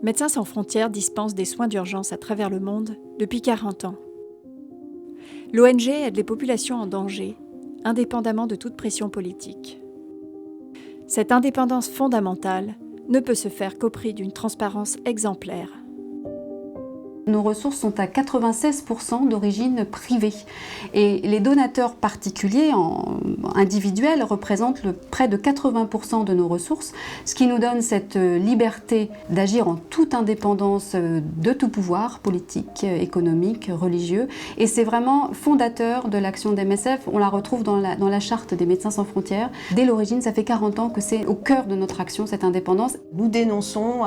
Médecins sans frontières dispense des soins d'urgence à travers le monde depuis 40 ans. L'ONG aide les populations en danger, indépendamment de toute pression politique. Cette indépendance fondamentale ne peut se faire qu'au prix d'une transparence exemplaire. Nos ressources sont à 96% d'origine privée. Et les donateurs particuliers, individuels, représentent près de 80% de nos ressources, ce qui nous donne cette liberté d'agir en toute indépendance de tout pouvoir, politique, économique, religieux. Et c'est vraiment fondateur de l'action d'MSF. On la retrouve dans la charte des Médecins sans frontières. Dès l'origine, ça fait 40 ans que c'est au cœur de notre action, cette indépendance. Nous dénonçons,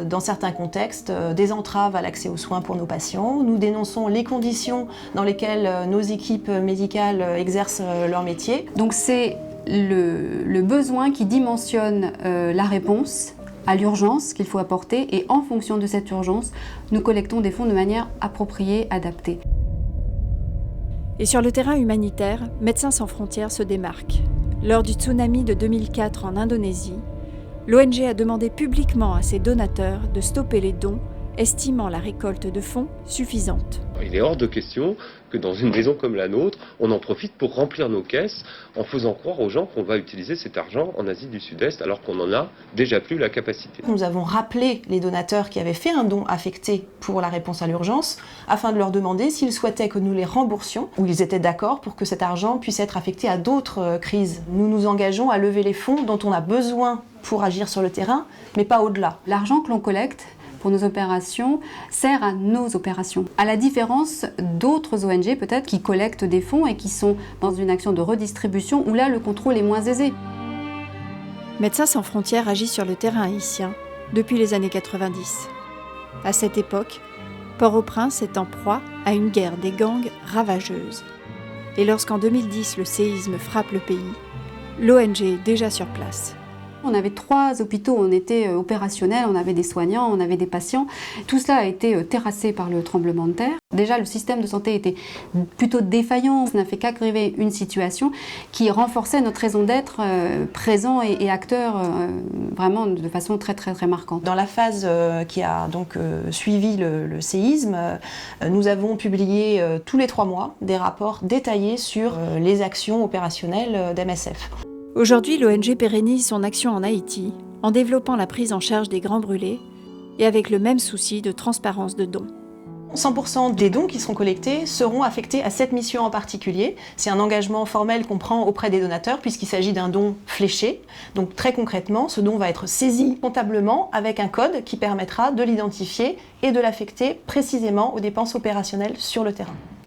dans certains contextes, des entraves à l'accès aux soins pour nos patients. Nous dénonçons les conditions dans lesquelles nos équipes médicales exercent leur métier. Donc c'est le besoin qui dimensionne la réponse à l'urgence qu'il faut apporter, et en fonction de cette urgence, nous collectons des fonds de manière appropriée, adaptée. Et sur le terrain humanitaire, Médecins sans frontières se démarque. Lors du tsunami de 2004 en Indonésie, l'ONG a demandé publiquement à ses donateurs de stopper les dons, estimant la récolte de fonds suffisante. Il est hors de question que dans une maison comme la nôtre, on en profite pour remplir nos caisses en faisant croire aux gens qu'on va utiliser cet argent en Asie du Sud-Est alors qu'on n'en a déjà plus la capacité. Nous avons rappelé les donateurs qui avaient fait un don affecté pour la réponse à l'urgence afin de leur demander s'ils souhaitaient que nous les remboursions ou ils étaient d'accord pour que cet argent puisse être affecté à d'autres crises. Nous nous engageons à lever les fonds dont on a besoin pour agir sur le terrain, mais pas au-delà. L'argent que l'on collecte pour nos opérations sert à nos opérations. À la différence d'autres ONG peut-être qui collectent des fonds et qui sont dans une action de redistribution où là le contrôle est moins aisé. Médecins sans frontières agit sur le terrain haïtien depuis les années 90. À cette époque, Port-au-Prince est en proie à une guerre des gangs ravageuse. Et lorsqu'en 2010 le séisme frappe le pays, l'ONG est déjà sur place. On avait 3 hôpitaux, on était opérationnels, on avait des soignants, on avait des patients. Tout cela a été terrassé par le tremblement de terre. Déjà, le système de santé était plutôt défaillant. Ça n'a fait qu'aggraver une situation qui renforçait notre raison d'être présent et acteur vraiment de façon très marquante. Dans la phase qui a donc suivi le séisme, nous avons publié tous les 3 mois des rapports détaillés sur les actions opérationnelles d'MSF. Aujourd'hui, l'ONG pérennise son action en Haïti en développant la prise en charge des grands brûlés et avec le même souci de transparence de dons. 100% des dons qui seront collectés seront affectés à cette mission en particulier. C'est un engagement formel qu'on prend auprès des donateurs puisqu'il s'agit d'un don fléché. Donc très concrètement, ce don va être saisi comptablement avec un code qui permettra de l'identifier et de l'affecter précisément aux dépenses opérationnelles sur le terrain.